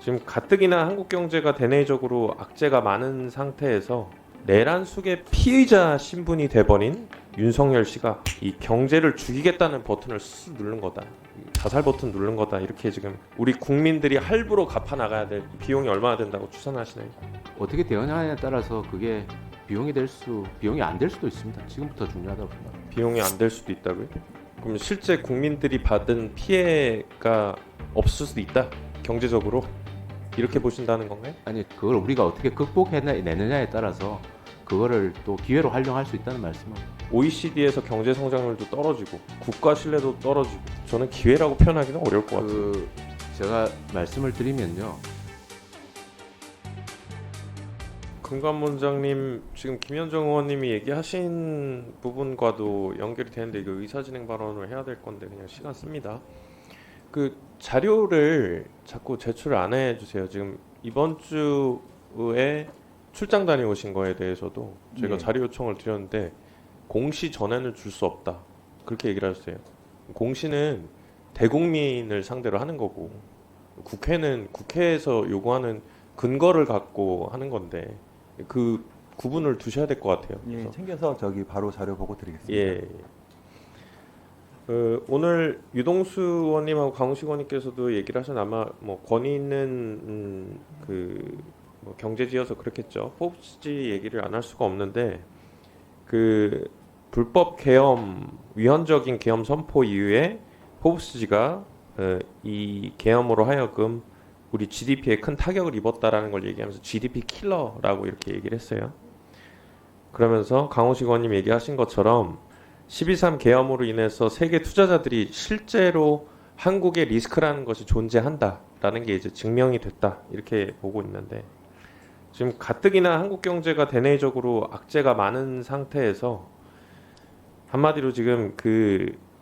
지금 가뜩이나 한국 경제가 대내적으로 악재가 많은 상태에서 내란 속의 피의자 신분이 돼버린 윤석열 씨가 이 경제를 죽이겠다는 버튼을 쓱 누른 거다. 자살 버튼 누른 거다. 이렇게 지금 우리 국민들이 할부로 갚아 나가야 될 비용이 얼마나 된다고 추산하시나요? 어떻게 대응하느냐에 따라서 그게 비용이 안 될 수도 있습니다. 지금부터 중요하다고 생각합니다. 비용이 안 될 수도 있다고요? 그럼 실제 국민들이 받은 피해가 없을 수도 있다. 경제적으로 이렇게 보신다는 건가요? 아니 그걸 우리가 어떻게 극복해내느냐에 따라서 그거를 또 기회로 활용할 수 있다는 말씀은 OECD에서 경제 성장률도 떨어지고 국가 신뢰도 떨어지고 저는 기회라고 표현하기는 어려울 것 같아요. 제가 말씀을 드리면요. 금감원장님 지금 김현정 의원님이 얘기하신 부분과도 연결이 되는데 이거 의사진행 발언을 해야 될 건데 그냥 시간 씁니다. 그 자료를 자꾸 제출 안 해주세요. 지금 이번 주에 출장 다녀오신 거에 대해서도 제가 네. 자료 요청을 드렸는데 공시 전에는 줄 수 없다 그렇게 얘기를 하셨어요. 공시는 대국민을 상대로 하는 거고 국회는 국회에서 요구하는 근거를 갖고 하는 건데 그 구분을 두셔야 될 것 같아요. 예, 그래서 챙겨서 저기 바로 자료 보고 드리겠습니다. 예. 오늘 유동수 의원님하고 강우식 의원님께서도 얘기를 하신 아마 뭐 권위 있는 뭐 경제지어서 그렇겠죠. 포브스지 얘기를 안 할 수가 없는데 그 불법 계엄 위헌적인 계엄 선포 이후에 포브스지가 이 계엄으로 하여금 우리 GDP에 큰 타격을 입었다라는 걸 얘기하면서 GDP 킬러라고 이렇게 얘기를 했어요. 그러면서 강우식 의원님 얘기하신 것처럼 12.3 계엄으로 인해서 세계 투자자들이 실제로 한국의 리스크라는 것이 존재한다라는 게 이제 증명이 됐다 이렇게 보고 있는데 지금 가뜩이나 한국 경제가 대내적으로 악재가 많은 상태에서 한마디로 지금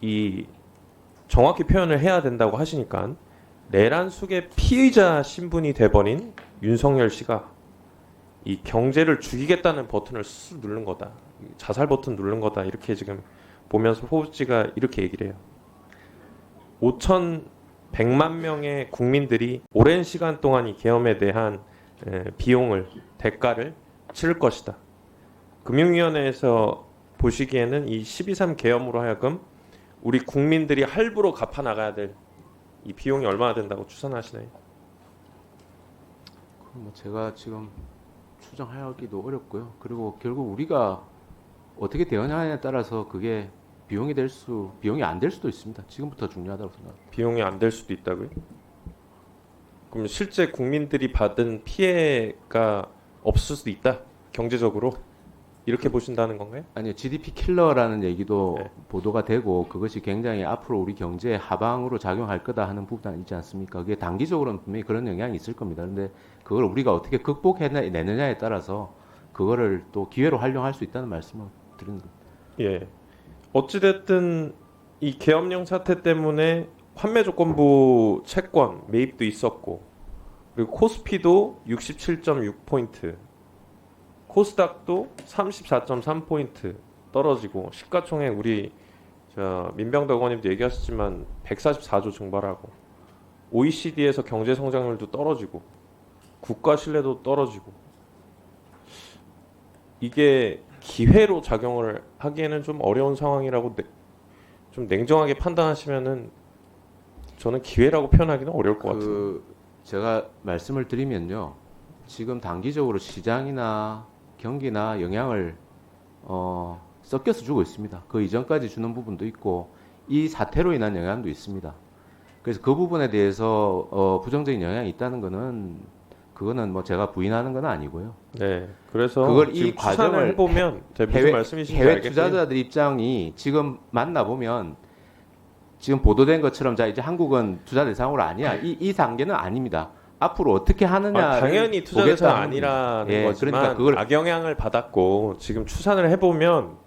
이 정확히 표현을 해야 된다고 하시니까 내란 속의 피의자 신분이 돼버린 윤석열 씨가 이 경제를 죽이겠다는 버튼을 쓱 누른 거다. 자살 버튼 누른 거다. 이렇게 지금 보면서 포브스지가 이렇게 얘기를 해요. 5,100만 명의 국민들이 오랜 시간 동안 이 계엄에 대한 비용을 대가를 치를 것이다. 금융위원회에서 보시기에는 이 12.3 계엄으로 하여금 우리 국민들이 할부로 갚아 나가야 될 이 비용이 얼마나 된다고 추산하시나요? 뭐 제가 지금 추정하기도 어렵고요. 그리고 결국 우리가 어떻게 대응하느냐에 따라서 그게 비용이 안 될 수도 있습니다. 지금부터 중요하다고 생각합니다. 비용이 안 될 수도 있다고요? 그럼 실제 국민들이 받은 피해가 없을 수도 있다. 경제적으로 이렇게 보신다는 건가요? 아니요, GDP 킬러라는 얘기도 네. 보도가 되고 그것이 굉장히 앞으로 우리 경제에 하방으로 작용할 거다 하는 부분이 있지 않습니까? 그게 단기적으로는 분명히 그런 영향이 있을 겁니다. 그런데 그걸 우리가 어떻게 극복해내느냐에 따라서 그거를 또 기회로 활용할 수 있다는 말씀을 드리는 겁니다. 예. 어찌됐든 이 계엄령 사태 때문에 환매조건부 채권 매입도 있었고 그리고 코스피도 67.6포인트 코스닥도 34.3포인트 떨어지고 시가총액 우리 민병덕 의원님도 얘기하셨지만 144조 증발하고 OECD에서 경제 성장률도 떨어지고 국가 신뢰도 떨어지고 이게 기회로 작용을 하기에는 좀 어려운 상황이라고 좀 냉정하게 판단하시면은 저는 기회라고 표현하기는 어려울 것 같아요. 제가 말씀을 드리면요. 지금 단기적으로 시장이나 경기나 영향을 섞여서 주고 있습니다. 그 이전까지 주는 부분도 있고 이 사태로 인한 영향도 있습니다. 그래서 그 부분에 대해서 부정적인 영향이 있다는 그거는 뭐 제가 부인하는 건 아니고요. 네, 그래서 그걸 지금 이 과정을 해보면 무슨 말씀이신지 해외 알겠고요. 투자자들 입장이 지금 만나보면 지금 보도된 것처럼 자 이제 한국은 투자 대상으로 아니야. 이 단계는 아닙니다. 앞으로 어떻게 하느냐 당연히 투자 대상 아니라는 거지만 그러니까 그걸 악영향을 받았고 지금 추산을 해보면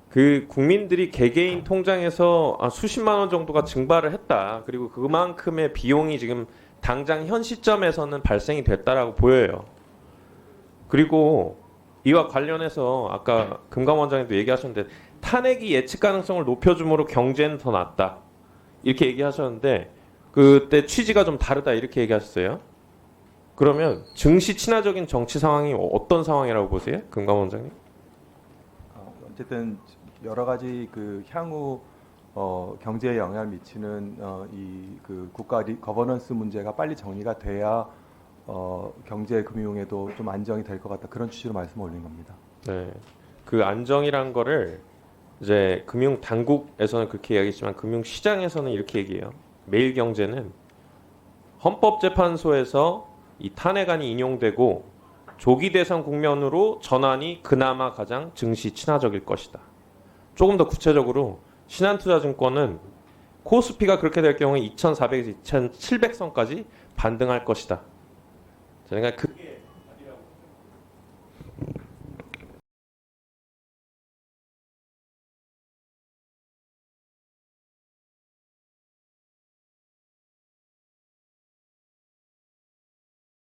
그 국민들이 개개인 통장에서 수십만 원 정도가 증발을 했다. 그리고 그만큼의 비용이 지금 당장 현 시점에서는 발생이 됐다라고 보여요. 그리고 이와 관련해서 아까 금감원장님도 얘기하셨는데 탄핵이 예측 가능성을 높여줌으로 경제는 더 낫다. 이렇게 얘기하셨는데 그때 취지가 좀 다르다 이렇게 얘기하셨어요. 그러면 증시 친화적인 정치 상황이 어떤 상황이라고 보세요, 금감 원장님? 어쨌든 여러 가지 그 향후 경제에 영향을 미치는 이 그 국가 거버넌스 문제가 빨리 정리가 돼야 경제 금융에도 좀 안정이 될 것 같다, 그런 취지로 말씀을 올린 겁니다. 네, 그 안정이란 거를 이제 금융 당국에서는 그렇게 이야기했지만 금융 시장에서는 이렇게 얘기해요. 매일경제는 헌법재판소에서 이 탄핵안이 인용되고 조기 대선 국면으로 전환이 그나마 가장 증시 친화적일 것이다. 조금 더 구체적으로 신한투자증권은 코스피가 그렇게 될 경우에 2,400에서 2,700선까지 반등할 것이다. 그러니까 그